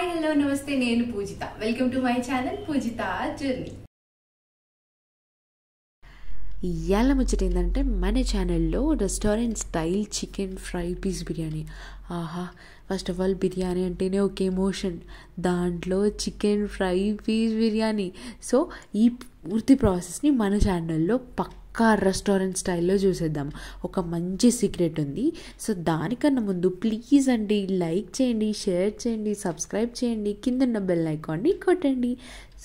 Hi hello namaste నేను Pujitha welcome to my channel Pujitha journey. ఇవాళ ముచ్చట ఏంటంటే మన ఛానల్లో restaurant style chicken fry piece biryani. ఆహా, ఫస్ట్ ఆఫ్ ఆల్ బిర్యానీ అంటేనే ఒక ఎమోషన్, దాంట్లో chicken fry piece biryani. So ఈ పూర్తి ప్రాసెస్ని మన ఛానల్లో పక్కా రెస్టారెంట్ స్టైల్లో చూసేద్దాం. ఒక మంచి సీక్రెట్ ఉంది. సో దానికన్నా ముందు ప్లీజ్ అండి లైక్ చేయండి, షేర్ చేయండి, సబ్స్క్రైబ్ చేయండి, కింద ఉన్న బెల్ ఐకాన్ని కొట్టండి.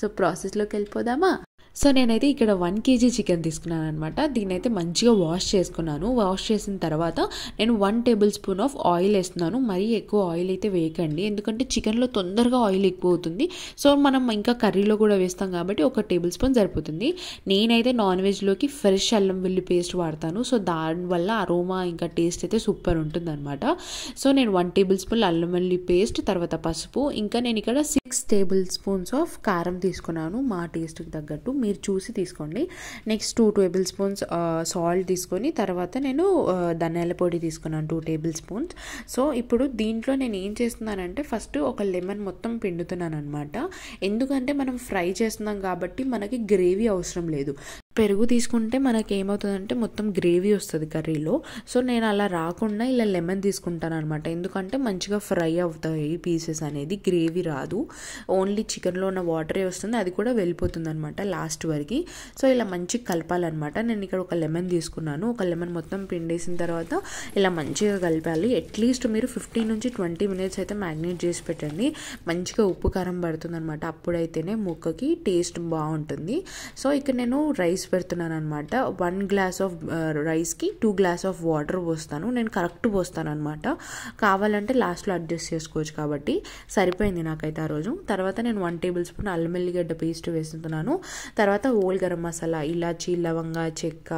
సో ప్రాసెస్లోకి వెళ్ళిపోదామా? సో నేనైతే ఇక్కడ 1 kg చికెన్ తీసుకున్నాను అనమాట. దీన్ని అయితే మంచిగా వాష్ చేసుకున్నాను. వాష్ చేసిన తర్వాత నేను 1 tablespoon ఆఫ్ ఆయిల్ వేస్తున్నాను. మరీ ఎక్కువ ఆయిల్ అయితే వేయకండి, ఎందుకంటే చికెన్లో తొందరగా ఆయిల్ ఎక్కువ అవుతుంది. సో మనం ఇంకా కర్రీలో కూడా వేస్తాం కాబట్టి 1 tablespoon సరిపోతుంది. నేనైతే నాన్ వెజ్లోకి ఫ్రెష్ అల్లం వెల్లుల్లి పేస్ట్ వాడతాను. సో దానివల్ల అరోమా ఇంకా టేస్ట్ అయితే సూపర్ ఉంటుంది అనమాట. సో నేను 1 tablespoon అల్లం వెల్లుల్లి పేస్ట్, తర్వాత పసుపు, ఇంకా నేను ఇక్కడ 6 tablespoons ఆఫ్ కారం తీసుకున్నాను. మా టేస్ట్కి తగ్గట్టు మీరు చూసి తీసుకోండి. నెక్స్ట్ 2 tablespoons సాల్ట్ తీసుకొని, తర్వాత నేను ధనియాల పొడి తీసుకున్నాను 2 tablespoons. సో ఇప్పుడు దీంట్లో నేను ఏం చేస్తున్నానంటే ఫస్ట్ ఒక లెమన్ మొత్తం పిండుతున్నాను అనమాట. ఎందుకంటే మనం ఫ్రై చేస్తున్నాం కాబట్టి మనకి గ్రేవీ అవసరం లేదు. పెరుగు తీసుకుంటే మనకి ఏమవుతుందంటే మొత్తం గ్రేవీ వస్తుంది కర్రీలో. సో నేను అలా రాకుండా ఇలా లెమన్ తీసుకుంటాను అనమాట. ఎందుకంటే మంచిగా ఫ్రై అవుతాయి పీసెస్ అనేది, గ్రేవీ రాదు, ఓన్లీ చికెన్లో ఉన్న వాటరే వస్తుంది, అది కూడా వెళ్ళిపోతుంది అనమాట లాస్ట్ వరకు. సో ఇలా మంచిగా కలపాలన్నమాట. నేను ఇక్కడ ఒక లెమన్ తీసుకున్నాను. ఒక లెమన్ మొత్తం పిండేసిన తర్వాత ఇలా మంచిగా కలిపాలి. అట్లీస్ట్ మీరు 15 నుంచి 20 minutes అయితే మ్యాగ్నేట్ చేసి పెట్టండి. మంచిగా ఉప్పు కారం పడుతుంది అనమాట, అప్పుడైతేనే ముక్కకి టేస్ట్ బాగుంటుంది. సో ఇక్కడ నేను రైస్ పెడుతున్నాను అనమాట. 1 glass ఆఫ్ రైస్కి 2 glass ఆఫ్ వాటర్ పోస్తాను. నేను కరెక్ట్ పోస్తాను అనమాట, కావాలంటే లాస్ట్లో అడ్జస్ట్ చేసుకోవచ్చు. కాబట్టి సరిపోయింది నాకైతే ఆ రోజు. తర్వాత నేను 1 tablespoon అల్లం వెల్లిగడ్డ పేస్ట్ వేస్తున్నాను. తర్వాత హోల్ గరం మసాలా, ఇలాచి, లవంగా, చెక్క,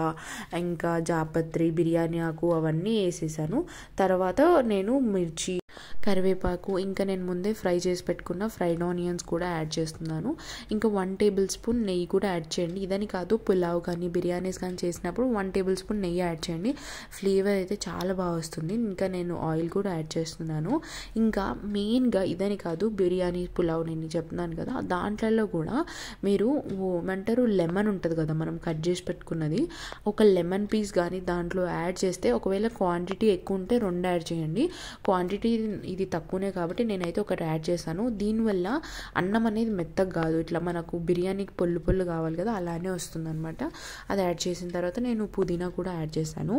ఇంకా జాపత్రి, బిర్యానీ ఆకు అవన్నీ వేసేసాను. తర్వాత నేను మిర్చి, కరివేపాకు, ఇంకా నేను ముందే ఫ్రై చేసి పెట్టుకున్న ఫ్రైడ్ ఆనియన్స్ కూడా యాడ్ చేస్తున్నాను. ఇంకా 1 tablespoon నెయ్యి కూడా యాడ్ చేయండి. ఇదని కాదు, పులావ్ కానీ బిర్యానీస్ కానీ చేసినప్పుడు 1 tablespoon నెయ్యి యాడ్ చేయండి. ఫ్లేవర్ అయితే చాలా బాగా వస్తుంది. ఇంకా నేను ఆయిల్ కూడా యాడ్ చేస్తున్నాను. ఇంకా మెయిన్గా ఇదని కాదు, బిర్యానీ పులావ్ నేను చెప్తున్నాను కదా, దాంట్లో కూడా మీరు ఏమంటారు లెమన్ ఉంటుంది కదా మనం కట్ చేసి పెట్టుకున్నది, ఒక లెమన్ పీస్ కానీ దాంట్లో యాడ్ చేస్తే, ఒకవేళ క్వాంటిటీ ఎక్కువ ఉంటే 2 యాడ్ చేయండి. క్వాంటిటీ ఇది తక్కువనే కాబట్టి నేనైతే ఒకటి యాడ్ చేశాను. దీనివల్ల అన్నం అనేది మెత్తగా కాదు, ఇట్లా మనకు బిర్యానీకి పొల్లు పొల్లు కావాలి కదా, అలానే వస్తుంది అనమాట. అది యాడ్ చేసిన తర్వాత నేను పుదీనా కూడా యాడ్ చేశాను.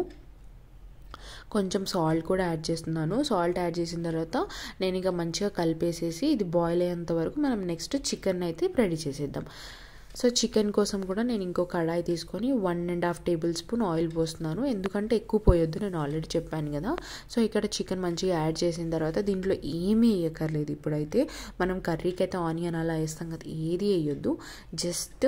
కొంచెం సాల్ట్ కూడా యాడ్ చేస్తున్నాను. సాల్ట్ యాడ్ చేసిన తర్వాత నేను ఇక మంచిగా కలిపేసేసి ఇది బాయిల్ అయ్యేంత వరకు మనం నెక్స్ట్ చికెన్ అయితే రెడీ చేసేద్దాం. సో చికెన్ కోసం కూడా నేను ఇంకో కడాయి తీసుకొని 1.5 tablespoon ఆయిల్ పోస్తున్నాను. ఎందుకంటే ఎక్కువ పోయొద్దు, నేను ఆల్రెడీ చెప్పాను కదా. సో ఇక్కడ చికెన్ మంచిగా యాడ్ చేసిన తర్వాత దీంట్లో ఏమీ వేయక్కర్లేదు. ఇప్పుడైతే మనం కర్రీకి అయితే ఆనియన్ అలా వేస్తాం కదా, ఏది వేయొద్దు, జస్ట్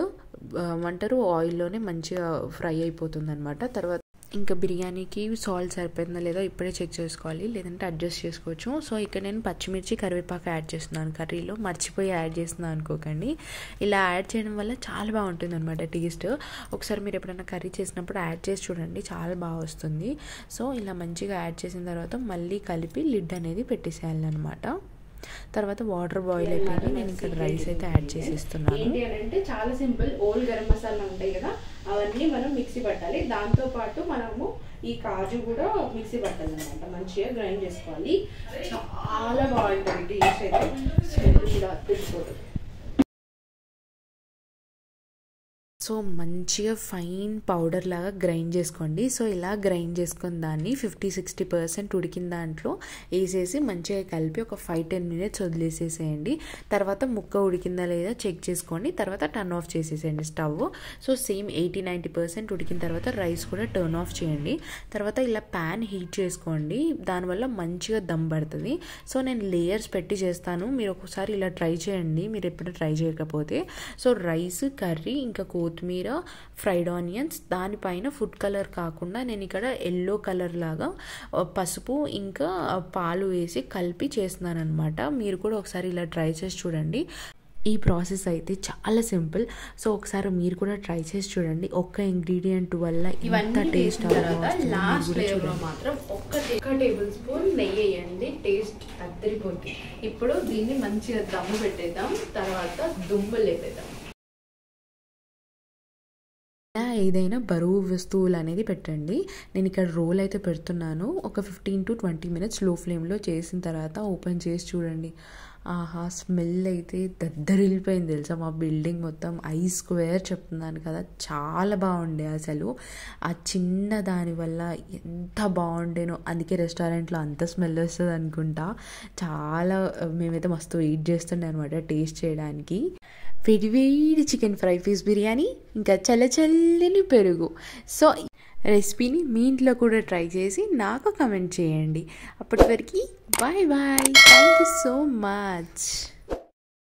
ఏమంటారు ఆయిల్లోనే మంచిగా ఫ్రై అయిపోతుంది అనమాట. తర్వాత ఇంకా బిర్యానీకి సాల్ట్ సరిపోయిందా లేదా ఇప్పుడే చెక్ చేసుకోవాలి, లేదంటే అడ్జస్ట్ చేసుకోవచ్చు. సో ఇక్కడ నేను పచ్చిమిర్చి, కరివేపాకు యాడ్ చేస్తున్నాను కర్రీలో, మర్చిపోయి యాడ్ చేస్తున్నాను అనుకోకండి. ఇలా యాడ్ చేయడం వల్ల చాలా బాగుంటుంది అనమాట టేస్ట్. ఒకసారి మీరు ఎప్పుడైనా కర్రీ చేసినప్పుడు యాడ్ చేసి చూడండి, చాలా బాగా వస్తుంది. సో ఇలా మంచిగా యాడ్ చేసిన తర్వాత మళ్ళీ కలిపి లిడ్ అనేది పెట్టేసేయాలన్నమాట. తర్వాత వాటర్ బాయిల్ అయిపోయింది, నేను ఇక్కడ రైస్ అయితే యాడ్ చేసేస్తున్నాను. ఏంటి అని అంటే చాలా సింపుల్, ఓల్ గరం మసాలా ఉంటాయి కదా, అవన్నీ మనం మిక్సీ పట్టాలి. దాంతోపాటు మనము ఈ కాజు కూడా మిక్సీ పట్టాలి అనమాట, మంచిగా గ్రైండ్ చేసుకోవాలి. చాలా బాగుంటుంది టేస్ట్ అయితే, స్మెల్ కూడా తెలిసిపోతుంది. సో మంచిగా ఫైన్ పౌడర్ లాగా గ్రైండ్ చేసుకోండి. సో ఇలా గ్రైండ్ చేసుకున్న దాన్ని 50-60% ఉడికిన దాంట్లో వేసేసి మంచిగా కలిపి ఒక 5-10 minutes వదిలేసేసేయండి. తర్వాత ముక్క ఉడికిందా లేదా చెక్ చేసుకోండి. తర్వాత టర్న్ ఆఫ్ చేసేసేయండి స్టవ్. సో సేమ్ 80-90% ఉడికిన తర్వాత రైస్ కూడా టర్న్ ఆఫ్ చేయండి. తర్వాత ఇలా ప్యాన్ హీట్ చేసుకోండి, దానివల్ల మంచిగా దమ్ పడుతుంది. సో నేను లేయర్స్ పెట్టి చేస్తాను, మీరు ఒకసారి ఇలా ట్రై చేయండి మీరు ఎప్పుడు ట్రై చేయకపోతే. సో రైస్, కర్రీ, ఇంకా కొత్తిమీర, ఫ్రైడ్ ఆనియన్స్, దానిపైన ఫుడ్ కలర్ కాకుండా నేను ఇక్కడ ఎల్లో కలర్ లాగా పసుపు ఇంకా పాలు వేసి కలిపి చేస్తున్నాను అనమాట. మీరు కూడా ఒకసారి ఇలా ట్రై చేసి చూడండి. ఈ ప్రాసెస్ అయితే చాలా సింపుల్. సో ఒకసారి మీరు కూడా ట్రై చేసి చూడండి. ఒక్క ఇంగ్రీడియంట్ వల్ల ఇంత టేస్ట్ లాస్ట్ లేయర్లో మాత్రం ఒక్క టేబుల్ స్పూన్ నెయ్యి వేయండి, టేస్ట్ అద్దరిపోతుంది. ఇప్పుడు దీన్ని మంచిగా దమ్ము పెట్టేద్దాం, తర్వాత దుమ్ము లేపేద్దాం. ఏదైనా బరువు వస్తువులు అనేది పెట్టండి. నేను ఇక్కడ రోల్ అయితే పెడుతున్నాను. ఒక 15 to 20 minutes లో ఫ్లేమ్లో చేసిన తర్వాత ఓపెన్ చేసి చూడండి. ఆహా, స్మెల్ అయితే దద్దరిల్లిపోయింది తెలుసా. మా బిల్డింగ్ మొత్తం I² చెప్తున్నాను కదా, చాలా బాగుండే అసలు. ఆ చిన్న దానివల్ల ఎంత బాగుండేనో, అందుకే రెస్టారెంట్లో అంత స్మెల్ వస్తుంది అనుకుంటా. చాలా మేమైతే మస్తు వెయిట్ చేస్తుండే అనమాట టేస్ట్ చేయడానికి. వేడి చికెన్ ఫ్రై పీస్ బిర్యానీ, ఇంకా చల్లచల్లని పెరుగు. సో రెసిపీని మీ ఇంట్లో కూడా ట్రై చేసి నాకు కమెంట్ చేయండి. అప్పటి వరకు bye bye. Thank you so much.